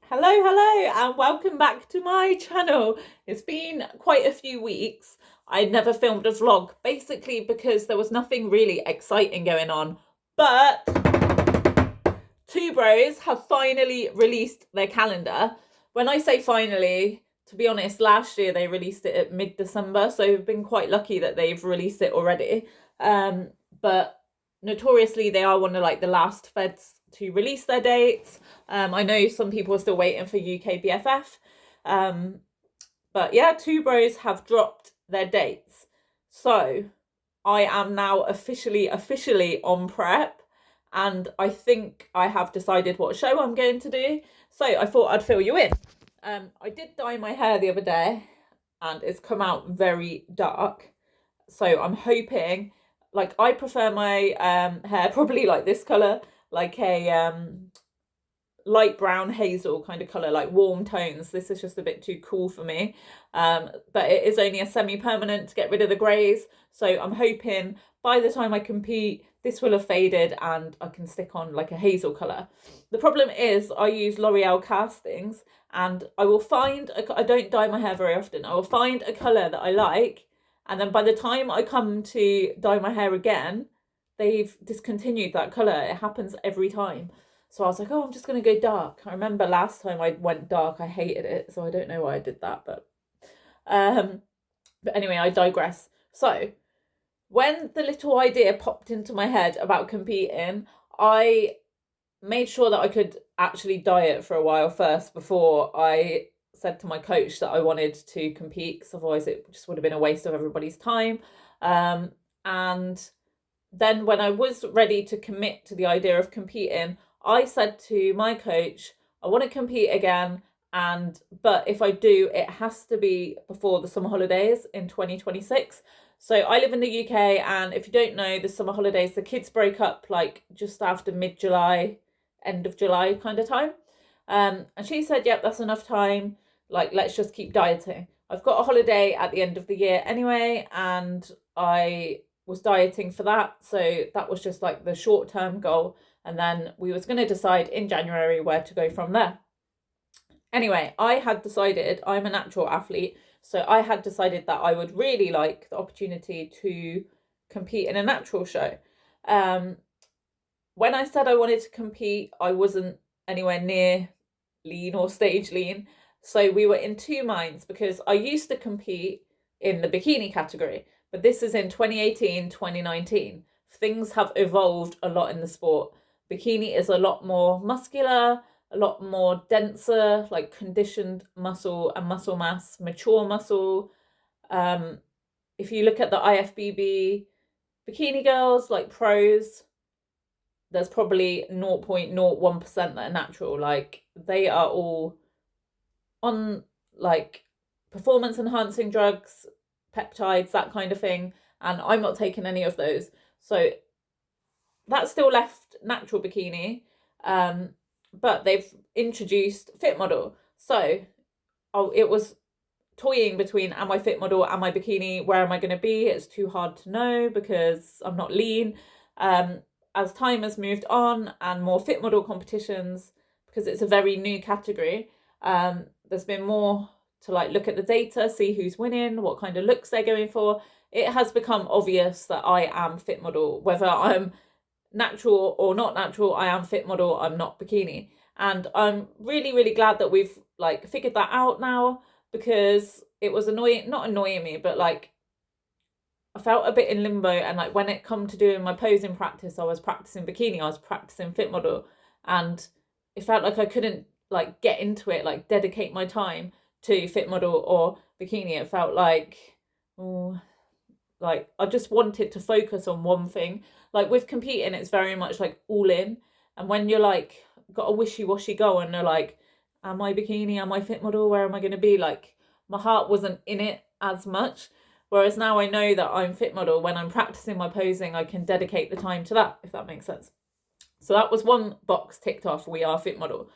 Hello, and welcome back to my channel. It's been quite a few weeks. I never filmed a vlog, basically because there was nothing really exciting going on. But Two Bros have finally released their calendar. When I say finally, to be honest, last year they released it at mid-December, so we've been quite lucky that they've released it already. But notoriously, they are one of the last feds to release their dates. I know some people are still waiting for UK BFF. But yeah, Two Bros have dropped their dates. So I am now officially on prep, and I think I have decided what show I'm going to do. So I thought I'd fill you in. I did dye my hair the other day, and it's come out very dark. So I'm hoping, I prefer my hair probably like this color, like a light brown hazel kind of color, like warm tones. This is just a bit too cool for me. But it is only a semi-permanent to get rid of the grays. So I'm hoping by the time I compete, this will have faded and I can stick on like a hazel color. The problem is I use L'Oreal castings, and I will find, I don't dye my hair very often. I will find a color that I like, and then by the time I come to dye my hair again, they've discontinued that color. It happens every time. So I was like, oh, I'm just going to go dark. I remember last time I went dark, I hated it. So I don't know why I did that. Um, but anyway, I digress. So when the little idea popped into my head about competing, I made sure that I could actually diet for a while first before I said to my coach that I wanted to compete, because otherwise it just would have been a waste of everybody's time. And then when I was ready to commit to the idea of competing, I said to my coach, I want to compete again, but if I do, it has to be before the summer holidays in 2026. So I live in the UK, and if you don't know, the summer holidays, the kids break up like just after mid-July, end of July kind of time. And she said, yep, that's enough time. Like, let's just keep dieting. I've got a holiday at the end of the year anyway, and I was dieting for that. So that was just like the short-term goal. And then we was going to decide in January where to go from there. Anyway, I had decided, I'm a natural athlete, so I had decided that I would really like the opportunity to compete in a natural show. When I said I wanted to compete, I wasn't anywhere near lean or stage lean. So we were in two minds, because I used to compete in the bikini category, but this is in 2018, 2019. Things have evolved a lot in the sport. Bikini is a lot more muscular, a lot more denser, like conditioned muscle and muscle mass, mature muscle. If you look at the IFBB bikini girls, like pros, there's probably 0.01% that are natural. Like, they are all on like performance enhancing drugs, peptides, that kind of thing, and I'm not taking any of those. So that still left natural bikini, but they've introduced fit model. So it was toying between, am I fit model, am I bikini, where am I going to be? It's too hard to know because I'm not lean. As time has moved on and more fit model competitions, because it's a very new category, there's been more to like look at the data, see who's winning, what kind of looks they're going for. It has become obvious that I am fit model, whether I'm natural or not natural. I am fit model, I'm not bikini. And I'm really glad that we've like figured that out now, because it was annoying, not annoying me, but like I felt a bit in limbo. And like when it come to doing my posing practice, I was practicing bikini, I was practicing fit model, and it felt like I couldn't like get into it, like dedicate my time to fit model or bikini. It felt like, oh, like I just wanted to focus on one thing. Like with competing, it's very much like all in. And when you're like got a wishy-washy go and you're like, am I bikini, am I fit model, where am I going to be, like my heart wasn't in it as much. Whereas now I know that I'm fit model, when I'm practicing my posing, I can dedicate the time to that, if that makes sense. So that was one box ticked off, we are fit model.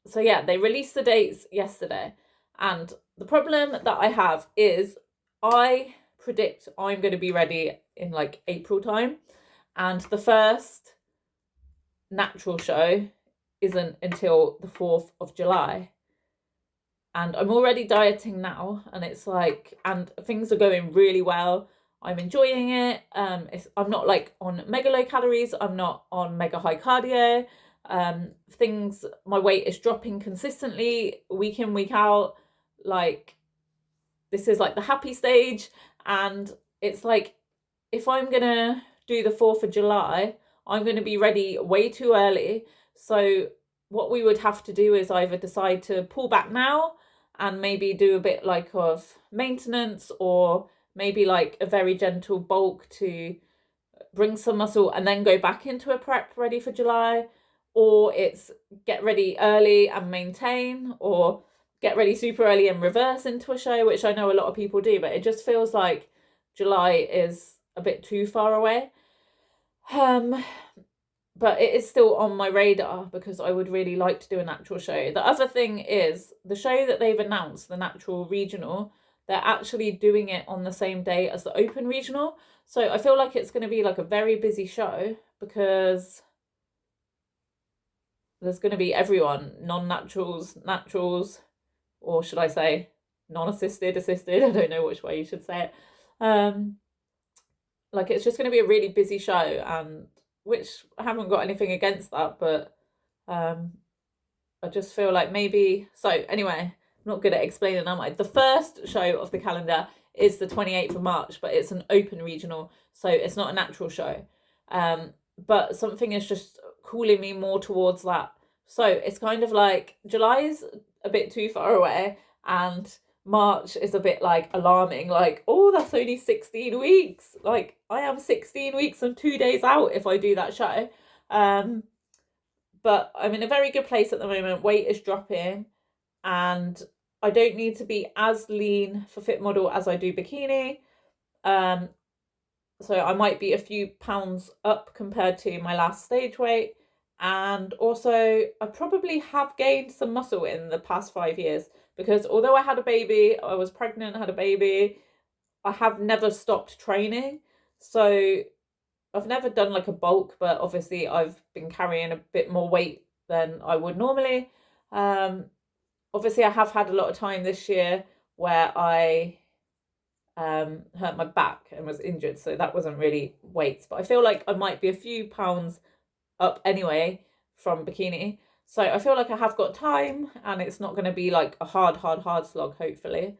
So yeah, they released the dates yesterday, and the problem that I have is I predict I'm going to be ready in like April time, and the first natural show isn't until the 4th of July. And I'm already dieting now, and it's like, and things are going really well. I'm enjoying it. I'm not like on mega low calories. I'm not on mega high cardio. My weight is dropping consistently week in, week out. Like, this is like the happy stage. And it's like, if I'm gonna do the 4th of July, I'm gonna be ready way too early. So what we would have to do is either decide to pull back now and maybe do a bit like of maintenance, or maybe like a very gentle bulk to bring some muscle and then go back into a prep ready for July, or it's get ready early and maintain, or get ready super early and reverse into a show, which I know a lot of people do, but it just feels like July is a bit too far away. But it is still on my radar because I would really like to do a natural show. The other thing is the show that they've announced, the natural regional, they're actually doing it on the same day as the open regional. So I feel like it's going to be like a very busy show because there's going to be everyone, non-naturals, naturals, or should I say non-assisted, assisted? I don't know which way you should say it. Like, it's just going to be a really busy show, and which I haven't got anything against that, but I just feel like maybe. So anyway, I'm not good at explaining, am I? The first show of the calendar is the 28th of March, but it's an open regional, so it's not a natural show. But something is just calling me more towards that. So it's kind of like July is a bit too far away, and March is a bit like alarming, like, oh, that's only 16 weeks. Like, I am 16 weeks and 2 days out if I do that show. But I'm in a very good place at the moment. Weight is dropping, and I don't need to be as lean for Fit Model as I do bikini. So I might be a few pounds up compared to my last stage weight. And also, I probably have gained some muscle in the past 5 years, because although I had a baby, I was pregnant, had a baby, I have never stopped training. So I've never done like a bulk, but obviously I've been carrying a bit more weight than I would normally. Obviously, I have had a lot of time this year where I hurt my back and was injured, so that wasn't really weights. But I feel like I might be a few pounds up anyway from bikini. So I feel like I have got time, and it's not going to be like a hard slog, hopefully.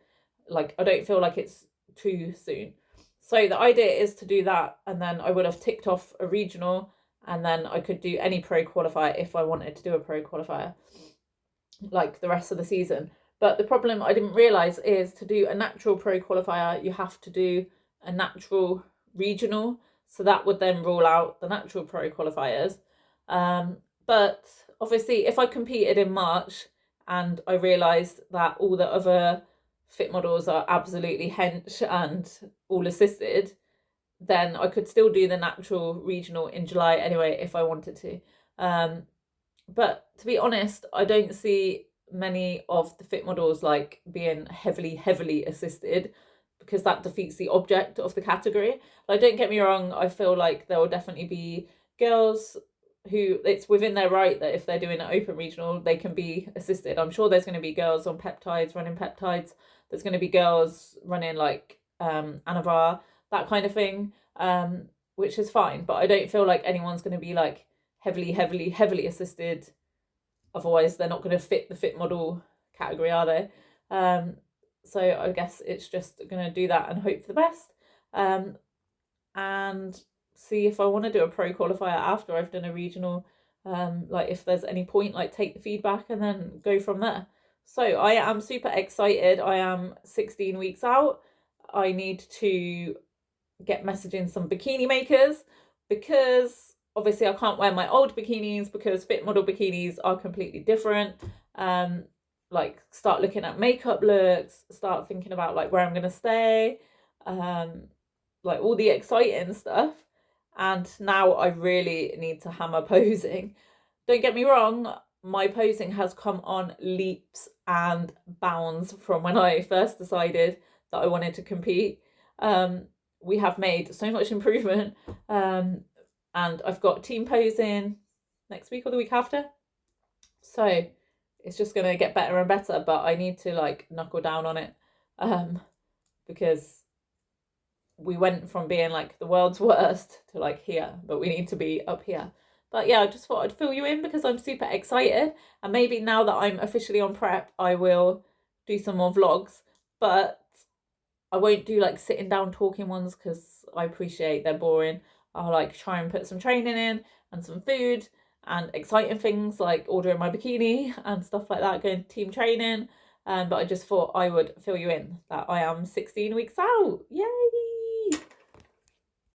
Like, I don't feel like it's too soon. So the idea is to do that, and then I would have ticked off a regional, and then I could do any pro qualifier if I wanted to do a pro qualifier, like the rest of the season. But the problem I didn't realise is to do a natural pro qualifier, you have to do a natural regional. So that would then rule out the natural pro qualifiers. But obviously, if I competed in March and I realised that all the other fit models are absolutely hench and all assisted, then I could still do the natural regional in July anyway if I wanted to. But to be honest, I don't see many of the fit models like being heavily assisted, because that defeats the object of the category. Like, don't get me wrong, I feel like there will definitely be girls who it's within their right that if they're doing an open regional, they can be assisted. I'm sure there's going to be girls on peptides running peptides. There's going to be girls running like Anavar, that kind of thing, which is fine. But I don't feel like anyone's going to be like heavily assisted. Otherwise, they're not going to fit the fit model category, are they? So I guess it's just going to do that and hope for the best. And see if I want to do a pro qualifier after I've done a regional. Like, if there's any point, like, take the feedback and then go from there. So I am super excited. I am 16 weeks out. I need to get messaging some bikini makers, because obviously I can't wear my old bikinis because fit model bikinis are completely different. Like, start looking at makeup looks, start thinking about like where I'm gonna stay, like all the exciting stuff. And now I really need to hammer posing. Don't get me wrong, my posing has come on leaps and bounds from when I first decided that I wanted to compete. We have made so much improvement, and I've got team posing next week or the week after. So it's just going to get better and better, but I need to like knuckle down on it, because we went from being like the world's worst to like here, but we need to be up here. But yeah, I just thought I'd fill you in because I'm super excited. And maybe now that I'm officially on prep, I will do some more vlogs. But I won't do like sitting down talking ones because I appreciate they're boring. I'll like try and put some training in and some food and exciting things like ordering my bikini and stuff like that, going to team training. But I just thought I would fill you in that I am 16 weeks out. Yay!